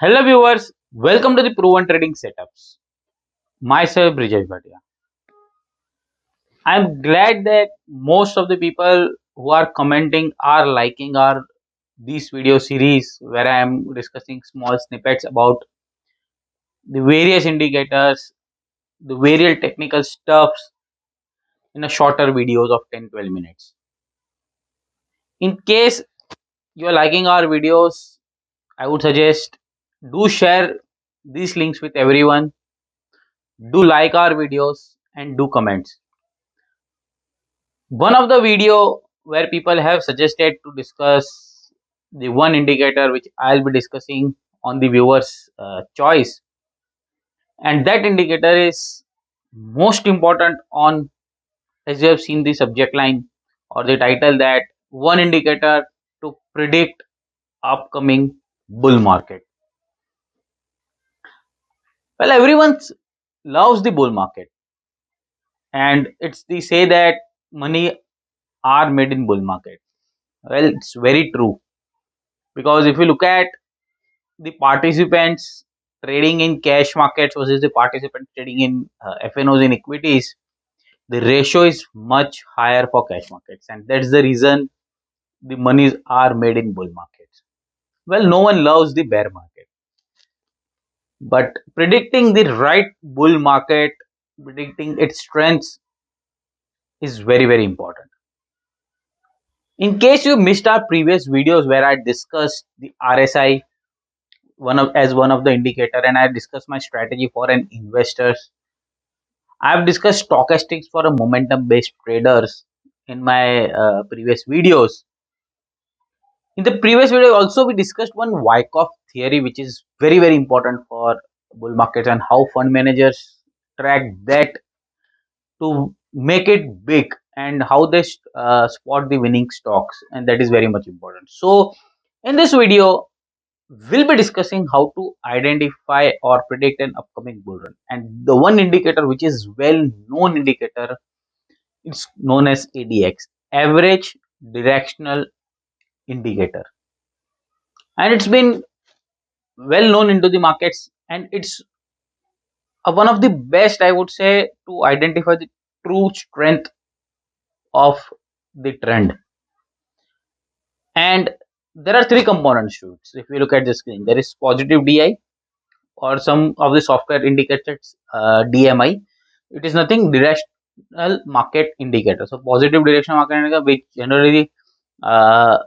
Hello viewers, welcome to the Proven Trading Setups. Myself Brijesh Bhatia. I'm glad that most of the people who are commenting are liking our this video series where I am discussing small snippets about the various indicators, the various technical stuffs in a shorter videos of 10-12 minutes. In case you are liking our videos, I would suggest do share these links with everyone, do like our videos and do comments. One of the video where people have suggested to discuss the one indicator which I'll be discussing on the viewers choice, and that indicator is most important on, as you have seen the subject line or the title, that one indicator to predict upcoming bull market. Well, everyone loves the bull market, and it's the say that money are made in bull market. Well, it's very true, because if you look at the participants trading in cash markets versus the participants trading in FNOs in equities, the ratio is much higher for cash markets, and that's the reason the monies are made in bull markets. Well, no one loves the bear market, but predicting the right bull market, predicting its strengths, is very important. In case you missed our previous videos where I discussed the RSI one of the indicator, and I discussed my strategy for an investors, I've discussed stochastics for a momentum based traders in my previous videos. In the previous video, also we discussed one Wyckoff theory, which is very important for bull markets, and how fund managers track that to make it big, and how they spot the winning stocks, and that is very much important. So, in this video, we'll be discussing how to identify or predict an upcoming bull run, and the one indicator which is well known indicator, it's known as ADX, average directional indicator, and it's been well known into the markets, and it's one of the best, I would say, to identify the true strength of the trend. And there are three components to it. If you look at the screen, there is positive DI, or some of the software indicators DMI. It is nothing, directional market indicator. So positive directional market indicator, which generally uh,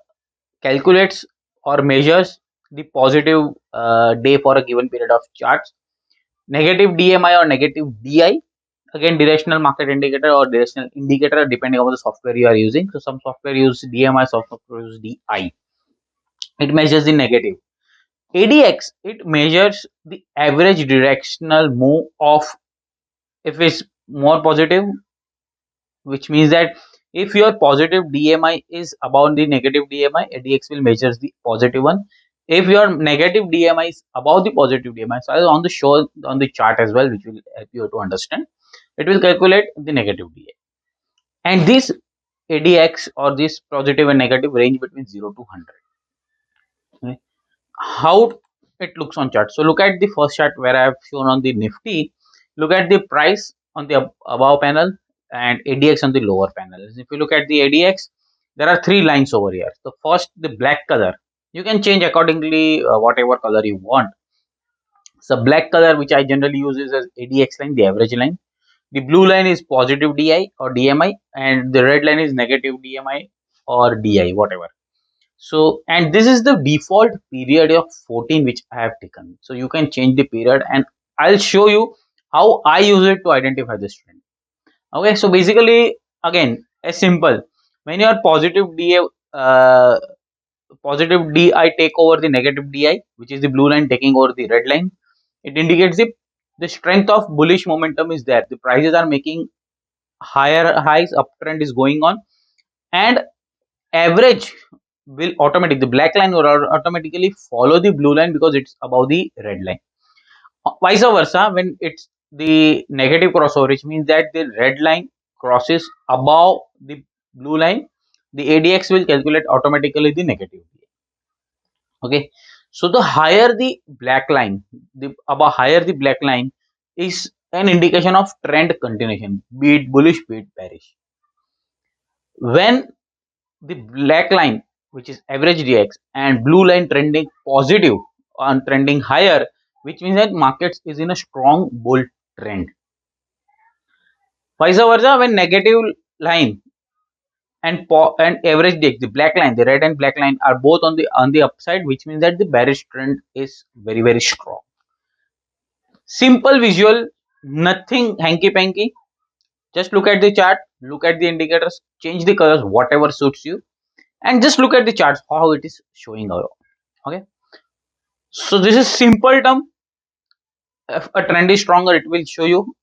calculates or measures the positive day for a given period of charts. Negative DMI or negative DI, again directional market indicator or directional indicator, depending on the software you are using. So some software use DMI, some software use DI. It measures the negative. ADX, it measures the average directional move of, if it's more positive, which means that if your positive DMI is above the negative DMI, ADX will measure the positive one. If your negative DMI is above the positive DMI, so on the show on the chart as well, which will help you to understand, it will calculate the negative DI. And this ADX, or this positive and negative, range between 0 to 100. Okay. How it looks on chart? So look at the first chart where I have shown on the Nifty. Look at the price on the above panel and ADX on the lower panel. If you look at the ADX, there are three lines over here. So first, the black color, you can change accordingly whatever color you want. So black color, which I generally use, is as ADX line, the average line. The blue line is positive DI or DMI, and the red line is negative DMI or DI, whatever. So, and this is the default period of 14 which I have taken. So you can change the period, and I'll show you how I use it to identify this trend. Okay, so basically, again, as simple. When your positive DI take over the negative DI, which is the blue line taking over the red line, it indicates the strength of bullish momentum is there. The prices are making higher highs, uptrend is going on, and average will automatically, the black line will automatically follow the blue line because it's above the red line. Vice versa, when it's the negative crossover, which means that the red line crosses above the blue line, the ADX will calculate automatically the negative. Okay, So the higher the black line, the about higher the black line is an indication of trend continuation, be it bullish, be it bearish. When the black line, which is average DX, and blue line trending positive and trending higher, which means that markets is in a strong bull trend. Vice versa, when negative line and average DX, the black line, the red and black line are both on the upside, which means that the bearish trend is very very strong. Simple visual, nothing hanky panky. Just look at the chart, look at the indicators, change the colors, whatever suits you, and just look at the charts how it is showing out. Okay. So this is simple term. If a trend is stronger, it will show you.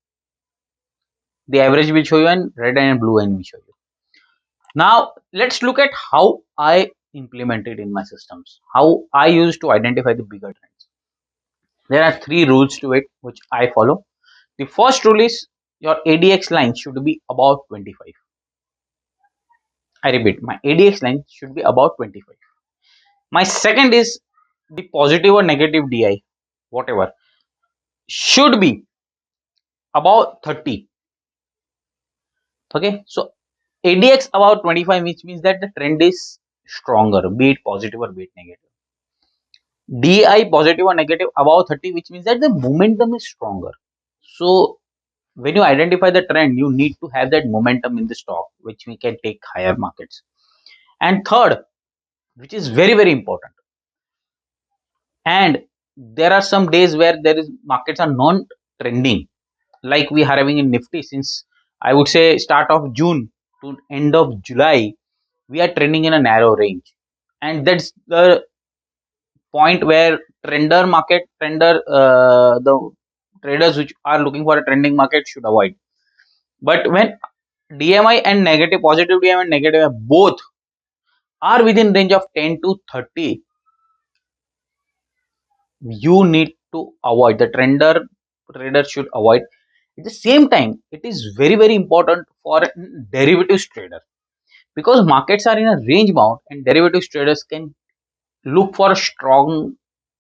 The average will show you, and red and blue line will show you. Now let's look at how I implement it in my systems. How I use to identify the bigger trends. There are three rules to it which I follow. The first rule is your ADX line should be about 25. I repeat, my ADX line should be about 25. My second is the positive or negative DI, whatever, should be about 30. Okay, so ADX about 25, which means that the trend is stronger, be it positive or be it negative. DI positive or negative about 30, which means that the momentum is stronger. So when you identify the trend, you need to have that momentum in the stock, which we can take higher markets. And third, which is very very important, and there are some days where there is markets are non-trending, like we are having in Nifty since I would say start of June to end of July, we are trending in a narrow range, and that's the point where the traders which are looking for a trending market should avoid. But when DMI and negative positive DMI and negative both are within range of 10 to 30, you need to avoid the trader should avoid. At the same time, it is very very important for a derivatives trader, because markets are in a range bound and derivatives traders can look for a strong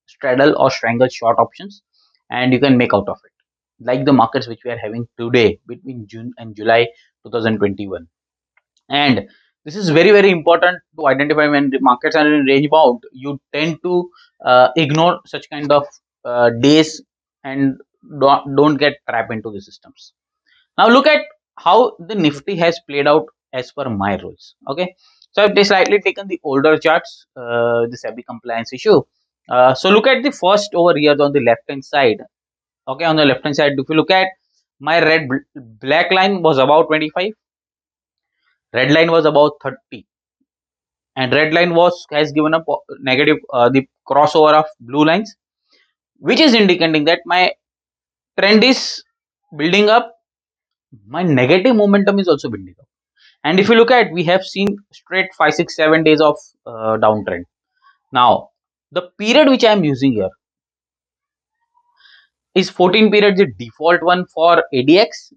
straddle or strangle short options, and you can make out of it, like the markets which we are having today between June and July 2021. And this is very very important to identify. When the markets are in range bound, you tend to ignore such kind of days and don't get trapped into the systems. Now look at how the Nifty has played out as per my rules. Okay, so I've slightly taken the older charts, the SEBI compliance issue. So look at the first over here on the left hand side. Okay, on the left hand side, if you look at my black line was about 25, red line was about 30, and red line has given a negative the crossover of blue lines, which is indicating that my trend is building up, my negative momentum is also building up. And if you look at, we have seen straight 5 6 7 days of downtrend. Now the period which I am using here is 14 period, the default one for ADX.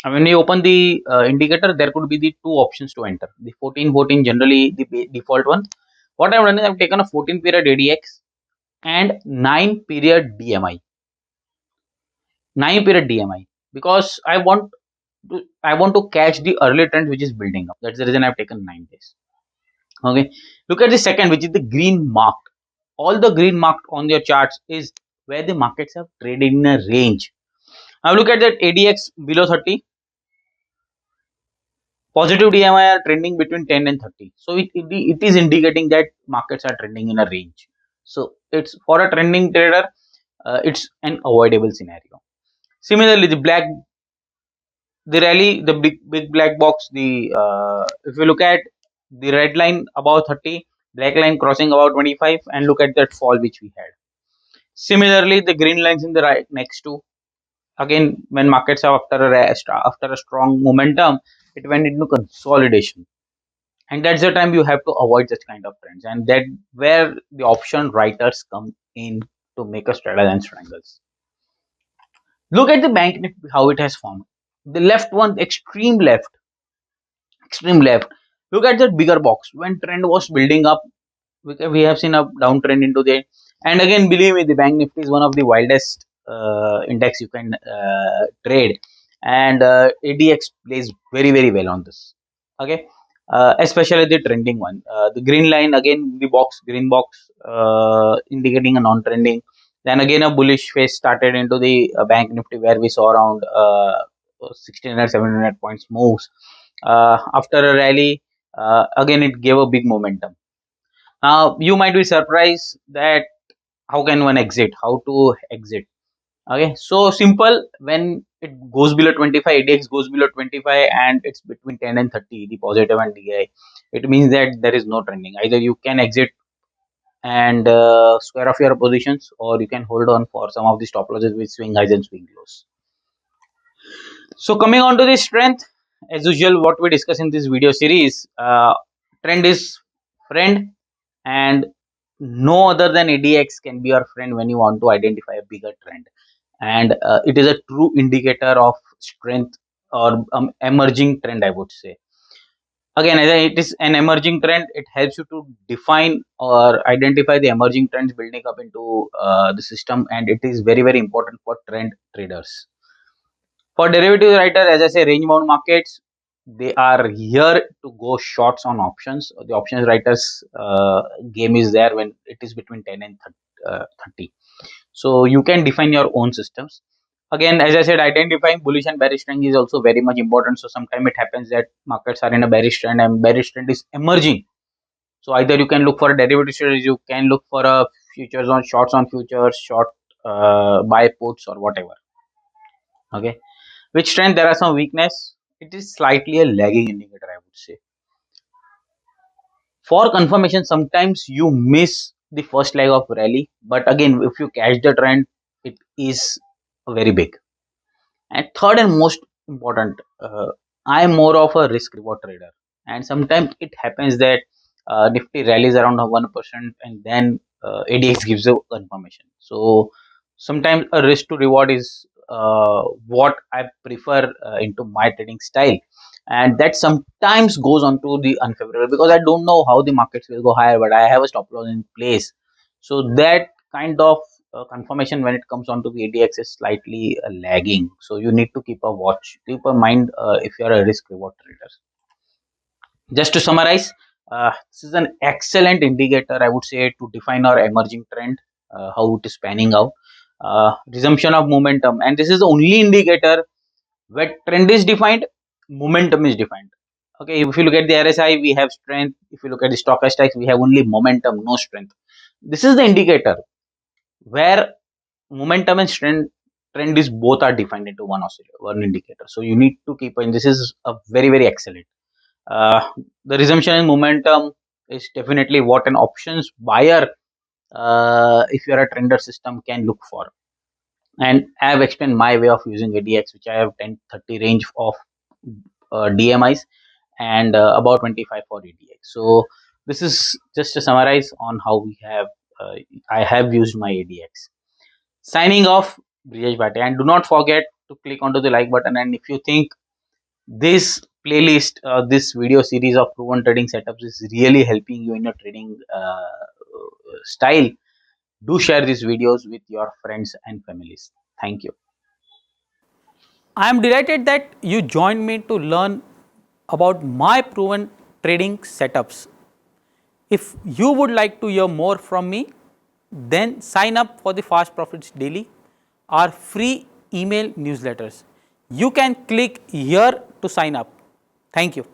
And when you open the indicator, there could be the two options to enter. The 14 generally the default one. What I've done is I've taken a 14 period ADX and 9 period DMI. 9 period DMI, because I want to catch the early trend which is building up. That's the reason I've taken 9 days. Okay, look at the second, which is the green marked. All the green marked on your charts is where the markets have traded in a range. Now look at that ADX below 30. Positive DMI are trending between 10 and 30. So it is indicating that markets are trending in a range. So it's for a trending trader, it's an avoidable scenario. Similarly, the rally, the big black box, the if you look at the red line about 30, black line crossing about 25, and look at that fall which we had. Similarly, the green lines in the right next to, again, when markets are after a strong momentum, it went into consolidation, and that's the time you have to avoid such kind of trends, and that where the option writers come in to make a straddle and strangles. Look at the bank Nifty, how it has formed. The left one, extreme left. Look at that bigger box. When trend was building up, we have seen a downtrend into the, and again, believe me, the bank nifty is one of the wildest index you can trade, and ADX plays very very well on this. Okay, especially the trending one, the green line, again the green box indicating a non-trending. Then again a bullish phase started into the bank nifty, where we saw around 1600 1700 points moves. After a rally, again it gave a big momentum. Now you might be surprised that how can one exit, how to exit. Okay, so simple. When it goes below 25, ADX goes below 25 and it's between 10 and 30, the positive and DI, it means that there is no trending. Either you can exit and square off your positions, or you can hold on for some of the stop losses with swing highs and swing lows. So coming on to the strength, as usual, what we discuss in this video series, trend is friend, and no other than ADX can be your friend when you want to identify a bigger trend. And it is a true indicator of strength or emerging trend, I would say. Again, as it is an emerging trend, it helps you to define or identify the emerging trends building up into the system, and it is very very important for trend traders. For derivative writer, as I say, range bound markets, they are here to go shorts on options. The options writers game is there when it is between 10 and 30. So you can define your own systems. Again, as I said, identifying bullish and bearish trend is also very much important. So sometimes it happens that markets are in a bearish trend and bearish trend is emerging. So either you can look for a derivative strategy, you can look for a futures on shorts on futures, short buy puts or whatever. Okay, which trend there are some weakness. It is slightly a lagging indicator, I would say. For confirmation, sometimes you miss the first leg of rally, but again, if you catch the trend, it is very big. And third and most important, I am more of a risk reward trader, and sometimes it happens that Nifty rallies around 1% and then ADX gives a confirmation. So sometimes a risk to reward is what I prefer into my trading style, and that sometimes goes on to the unfavorable, because I don't know how the markets will go higher, but I have a stop loss in place. So that kind of confirmation when it comes on to the ADX is slightly lagging. So you need to keep a watch, keep a mind if you are a risk reward trader. Just to summarize, this is an excellent indicator, I would say, to define our emerging trend, how it is panning out. Resumption of momentum, and this is the only indicator where trend is defined, momentum is defined. Okay, if you look at the RSI, we have strength. If you look at the stochastics, we have only momentum, no strength. This is the indicator where momentum and trend is both are defined into one indicator. So you need to keep in. This is a very very excellent. The resumption in momentum is definitely what an options buyer, if you are a trender system, can look for. And I have explained my way of using ADX, which I have 10-30 range of DMIs and about 25 for ADX. So this is just to summarize on how we have I have used my ADX. Signing off, Brijesh Bhatia, and do not forget to click onto the like button. And if you think this playlist, this video series of proven trading setups is really helping you in your trading style, do share these videos with your friends and families. Thank you. I am delighted that you joined me to learn about my proven trading setups. If you would like to hear more from me, then sign up for the Fast Profits Daily, our free email newsletters. You can click here to sign up. Thank you.